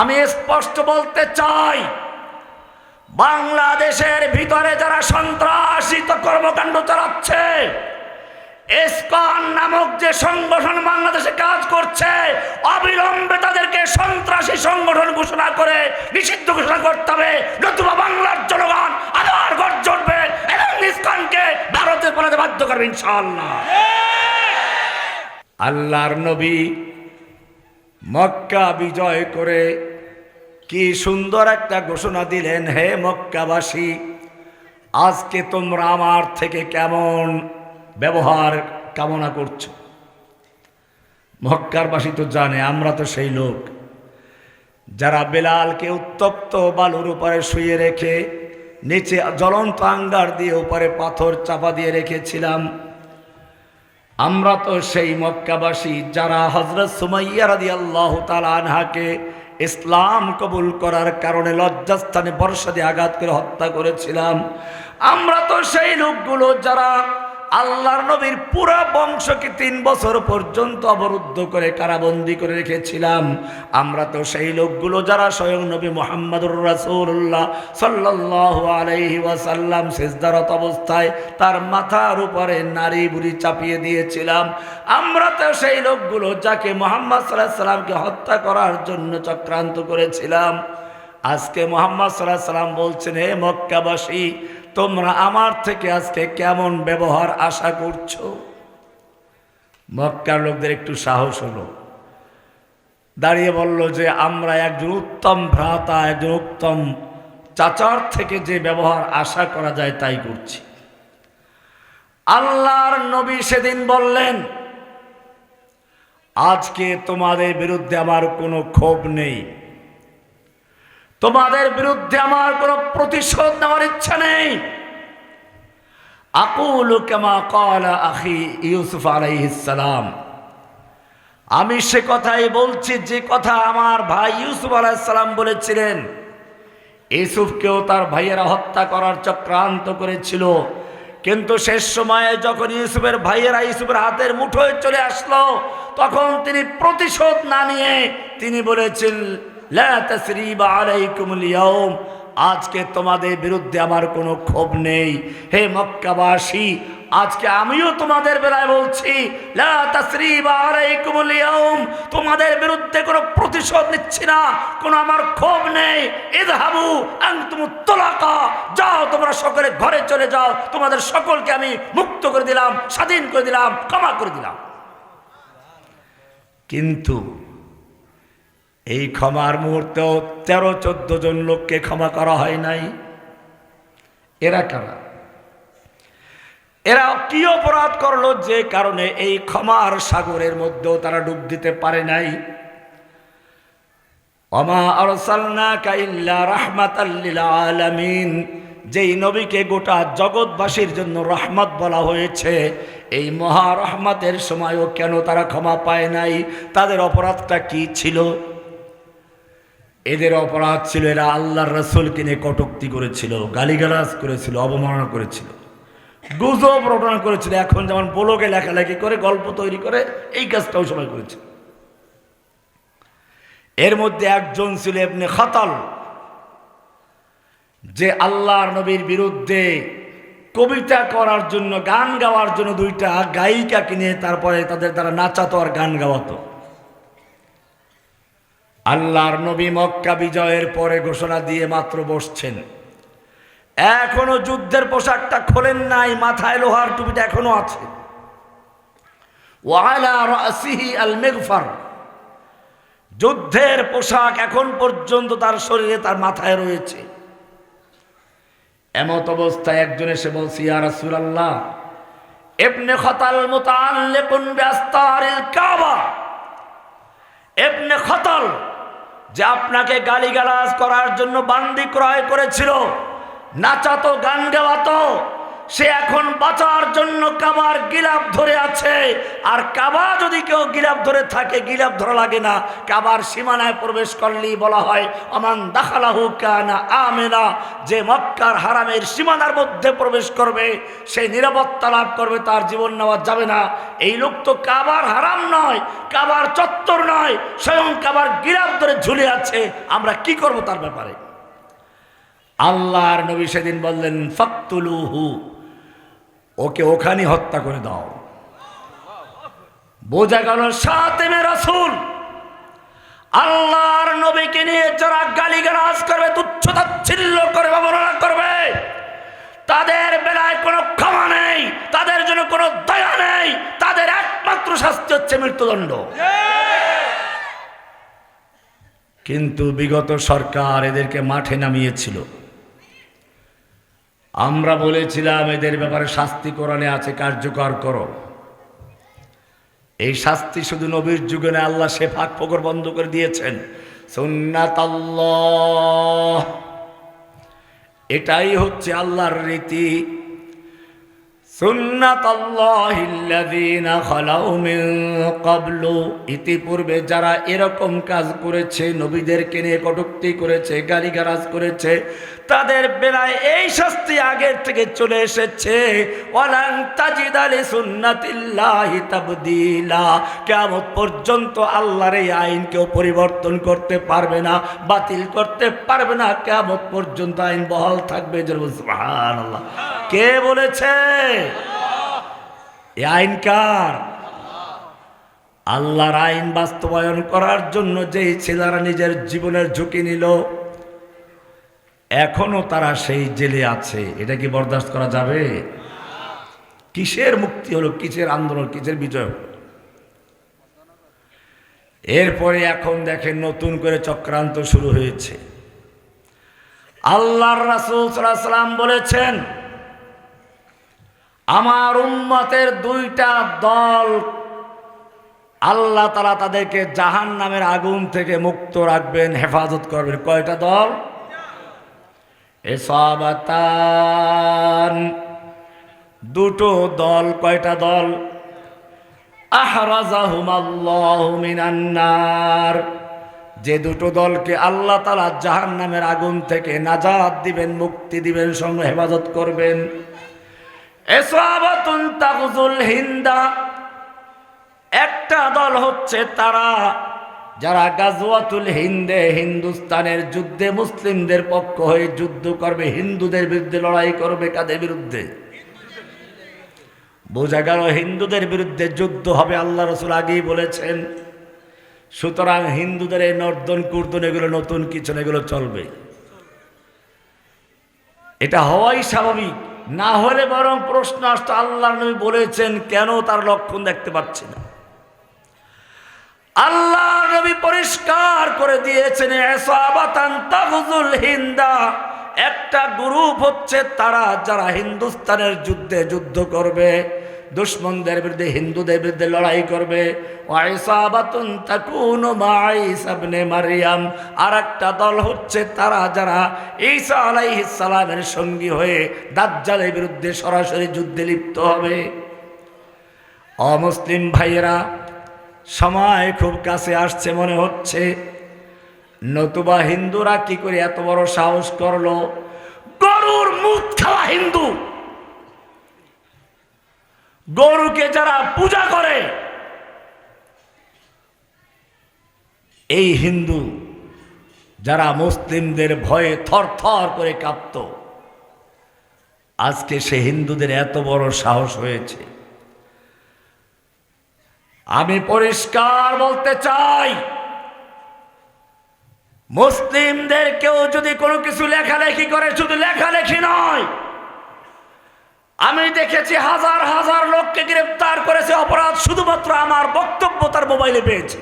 আমি স্পষ্ট বলতে চাই, বাংলাদেশের ভিতরে যারা সন্ত্রাসিত কর্মকাণ্ড চালাচ্ছে, ইসকন নামক যে সংগঠন বাংলাদেশে কাজ করছে, অবিলম্বে তাদেরকে সন্ত্রাসী সংগঠন ঘোষণা করে নিষিদ্ধ ঘোষণা করতে হবে, নতুবা বাংলার জনগণ আবার গর্জে উঠবে এবং ইসকনকে ভারতে পালাতে বাধ্য করবে ইনশাআল্লাহ। আল্লাহর নবী মক্কা বিজয় করে কি সুন্দর একটা ঘোষণা দিলেন, হে মক্কাবাসী, আজকে তোমরা আমার থেকে কেমন ব্যবহার কামনা করছো। মক্কারবাসী তো জানে আমরা তো সেই লোক যারা বেলালকে উত্তপ্ত বালুর উপরে শুয়ে রেখে নিচে জ্বলন্ত আঙ্গার দিয়ে উপরে পাথর চাপা দিয়ে রেখেছিলাম। আমরা তো সেই মক্কাবাসী যারা হযরত সুমাইয়া রাদিয়াল্লাহু তাআলা আনহাকে ইসলাম কবুল করার কারণে লজ্জাস্থানে বর্ষা দিয়ে আঘাত করে হত্যা করেছিলাম। আমরা তো সেই লোকগুলো যারা আল্লাহর নবীর পুরা বংশকে 3 বছর পর্যন্ত অবরুদ্ধ করে কারাবন্দী করে রেখেছিলাম। আমরা তো সেই লোকগুলো যারা স্বয়ং নবী মুহাম্মদুর রাসূলুল্লাহ সাল্লাল্লাহু আলাইহি ওয়াসাল্লাম সিজদারত অবস্থায় তার মাথার উপরে নারী বুড়ি চাপিয়ে দিয়েছিলাম। আমরা তো সেই লোকগুলো যাকে মুহাম্মদ সাল্লাল্লাহু আলাইহি সাল্লামকে হত্যা করার জন্য চক্রান্ত করেছিলাম। আজকে মুহাম্মদ সাল্লাল্লাহু আলাইহি সাল্লাম বলছেন, হে মক্কাবাসী, তোমরা আমার থেকে আজকে কেমন ব্যবহার আশা করছো। মক্কার লোকদের একটু সাহস হলো, দাঁড়িয়ে বলল যে আমরা একজন উত্তম ভ্রাতা, একজন উত্তম চাচার থেকে যে ব্যবহার আশা করা যায় তাই করছি। আল্লাহর নবী সেদিন বললেন, আজকে তোমাদের বিরুদ্ধে আমার কোনো ক্ষোভ নেই, তোমাদের বিরুদ্ধে আমার কোনো প্রতিশোধ নেওয়ার ইচ্ছা নেই। আকুলু কামা ক্বালা আখি ইউসুফ আলাইহিস সালাম, আমি সে কথাই বলছি যে কথা আমার ভাই ইউসুফ আলাইহিস সালাম বলেছিলেন। ইউসুফকেও তার ভাইয়েরা হত্যা করার চক্রান্ত করেছিল, কিন্তু শেষ সময়ে যখন ইউসুফের ভাইয়েরা ইউসুফের হাতের মুঠোয় চলে আসলো, তখন তিনি প্রতিশোধ না নিয়ে তিনি বলেছেন, লা তাসরিবা আলাইকুমুল ইয়াউম, আজকে তোমাদের বিরুদ্ধে আমার কোনো ক্ষোভ নেই। হে মক্কাবাসী, আজকে আমিও তোমাদের বেলায় বলছি, লা তাসরিবা আলাইকুমুল ইয়াউম, তোমাদের বিরুদ্ধে কোনো প্রতিশোধ নিচ্ছি না, কোনো আমার ক্ষোভ নেই। ইযহাবু আনতুমুত তুলাকা, যাও তোমরা সকলে ঘরে চলে যাও, তোমাদের সকলকে আমি মুক্ত করে দিলাম, স্বাধীন করে দিলাম, ক্ষমা করে দিলাম। কিন্তু এই ক্ষমার মুহূর্তেও 13-14 জন লোককে ক্ষমা করা হয় নাই। এরা কারা? এরা কি অপরাধ করলো যে কারণে এই ক্ষমার সাগরের মধ্যেও তারা ডুব দিতে পারে নাই? ওমা আরসালনাকা ইল্লা রাহমাতাল লিল আলামিন, যেই নবীকে গোটা জগৎবাসীর জন্য রহমত বলা হয়েছে, এই মহা রহমতের সময়ও কেন তারা ক্ষমা পায় নাই? তাদের অপরাধটা কি ছিল? এদের অপরাধ ছিল এরা আল্লাহর রাসূলকে নিয়ে কটূক্তি করেছিল, গালিগালাজ করেছিল, অবমাননা করেছিল, গুজব রটনা করেছিল। এখন যেমন ব্লগে লেখালেখি করে গল্প তৈরি করে, এই কাজটাও সবাই করেছে। এর মধ্যে একজন ছিল ইবনে খাতাল, যে আল্লাহর নবীর বিরুদ্ধে কবিতা করার জন্য, গান গাওয়ার জন্য 2টা গায়িকা কিনে তারপরে তাদের দ্বারা নাচাতো আর গান গাওয়াতো। আল্লাহর নবী মক্কা বিজয়ের পরে ঘোষণা দিয়ে মাত্র বসছেন, এখনো যুদ্ধের পোশাকটা খোলেন নাই, মাথায় লোহার টুপিটা এখনো আছে। ওয়ালা রাসিহি আল মিগফার, যুদ্ধের পোশাক এখন পর্যন্ত তার শরীরে, তার মাথায় রয়েছে। এমত অবস্থায় একজন এসে বলছে, ইয়া রাসূলুল্লাহ, ইবনে খাতাল মুতাআল্লিকুন বিআস্তারিল কাবা, ইবনে খাতাল যে আপনাকে গালিগালাজ করার জন্য বান্দি ক্রয় করেছিল, নাচাতো, গান গাওয়াতো, সে এখন বাঁচার জন্য কাবার গিলাফ ধরে আছে। আর কাবা যদি কেউ গিলাফ ধরে থাকে, গিলাফ ধরা লাগে না, কাবার সীমানায় প্রবেশ করলেই বলা হয় আমান দাখালাহু কানা আমিনা, যে মক্কার হারামের সীমানার মধ্যে প্রবেশ করবে সে নিরাপত্তা লাভ করবে, তার জীবন নেওয়া যাবে না। এই লোক তো কাবার হারাম নয়, কাবার চত্বর নয়, স্বয়ং কাবার গিলাফ ধরে ঝুলে আছে, আমরা কি করব তার ব্যাপারে? আল্লাহর নবী সেদিন বললেন ফাকতুলুহু, ওকে ওখানে হত্যা করে দাও। বোঝা গেল শাতিমে রাসূল, আল্লাহর নবীকে নিয়ে যারা গালিগালাজ করবে, তুচ্ছ-তাচ্ছিল্য করবে, অবহেলা করবে, তাদের বেলায় কোনো ক্ষমা নেই, তাদের জন্য কোনো দয়া নেই, তাদের একমাত্র শাস্তি হচ্ছে মৃত্যুদণ্ড। কিন্তু বিগত সরকার এদেরকে মাঠে নামিয়েছিল। আমরা বলেছিলাম এদের ব্যাপারে শাস্তি কোরআনে আছে, কার্যকর করো। এই শাস্তি শুধু নবীর যুগে না, আল্লাহ সে ফাঁক ফোকর বন্ধ করে দিয়েছেন। সুন্নাতাল্লাহ, এটাই হচ্ছে আল্লাহর রীতি। সুন্নাতাল্লাহিল্লাযীনা খালাউ মিন ক্বাবলু, ইতিপূর্বে যারা এরকম কাজ করেছে, নবীদেরকে নিয়ে কটূক্তি করেছে, গালিগালাজ করেছে, তাদের বেলায় এই শাস্তি আগের থেকে চলে এসেছে। ওয়ালান তাজিদা লিসুন্নাতিল্লাহি তাবদীলা, কিয়ামত পর্যন্ত আল্লাহর এই আইন কেউ পরিবর্তন করতে পারবে না, বাতিল করতে পারবে না, কিয়ামত পর্যন্ত আইন বহাল থাকবে। সুবহানাল্লাহ। কে বলেছে? এই আইন কার? আল্লাহর আইন বাস্তবায়ন করার জন্য যেই ছেলেরা নিজের জীবনের ঝুঁকি নিল, এখনো তারা সেই জেলে আছে। এটা কি বরদাস্ত করা যাবে? কিসের মুক্তি হলো, কিসের আন্দোলন, কিসের বিজয়? এরপরে এখন দেখেন নতুন করে চক্রান্ত শুরু হয়েছে। আল্লাহর রাসূল সাল্লাল্লাহু আলাইহি ওয়াসাল্লাম বলেছেন, আমার উম্মতের দুইটা দল আল্লাহ তাআলা তাদেরকে জাহান্নামের আগুন থেকে মুক্ত রাখবেন, হেফাজত করবেন। কয়টা দল? ইসাবাতান, দুটো দল। কয়টা দল? আহরাজাহুমাল্লাহু মিনান নার, যে দুটো দলকে আল্লাহ তাআলা জাহান্নামের আগুন থেকে নাজাত দিবেন, মুক্তি দিবেন, সঙ্গে হেফাজত করবেন। ইসাবাতুন তাগজুল হিন্দা, একটা দল হচ্ছে তারা যারা গাজওয়াতুল হিন্দে, হিন্দুস্তানের যুদ্ধে মুসলিমদের পক্ষ হয়ে যুদ্ধ করবে, হিন্দুদের বিরুদ্ধে লড়াই করবে। কাদের বিরুদ্ধে? বোঝা গেল হিন্দুদের বিরুদ্ধে যুদ্ধ হবে, আল্লাহ রাসূল আগেই বলেছেন। সুতরাং হিন্দুদের এই নর্দন কুর্দন এগুলো নতুন কিছু না, এগুলো চলবে। এটা হওয়াই স্বাভাবিক। না হলে বরং প্রশ্ন আসতো, আল্লাহর নবী বলেছেন কেন তার লক্ষণ দেখতে পাচ্ছি না? আল্লাহ নবী পরিষ্কার করে দিয়েছেন, ইসাবাতান তাগজুল হিন্দা, একটা গ্রুপ হচ্ছে তারা যারা হিন্দুস্তানের যুদ্ধে যুদ্ধ করবে, দুশমনদের বিরুদ্ধে, হিন্দুদের বিরুদ্ধে লড়াই করবে। ওয়া ইসাবাতুন তাকুনু মা ঈসা ইবনে মারইয়াম, আর একটা দল হচ্ছে তারা যারা ঈসা আলাইহিস সালামের সঙ্গী হয়ে দাজ্জালের বিরুদ্ধে সরাসরি যুদ্ধে লিপ্ত হবে। অমুসলিম ভাইয়েরা, সময় খুব কাছে আসছে মনে হচ্ছে, নতুবা হিন্দুরা কি করে এত বড় সাহস করলো? গরুর মুখ খাওয়া হিন্দু, গরুকে যারা পূজা করে, এই হিন্দু যারা মুসলিমদের ভয়ে থরথর করে কাঁপত, আজকে সে হিন্দুদের এত বড় সাহস হয়েছে। আমি পরিষ্কার বলতে চাই, মুসলিমদের কেউ যদি কোনো কিছু লেখালেখি করে, শুধু লেখালেখি নয়, আমি দেখেছি হাজার হাজার লোককে গ্রেফতার করেছে, অপরাধ শুধুমাত্র আমার বক্তব্য তার মোবাইলে পেয়েছে।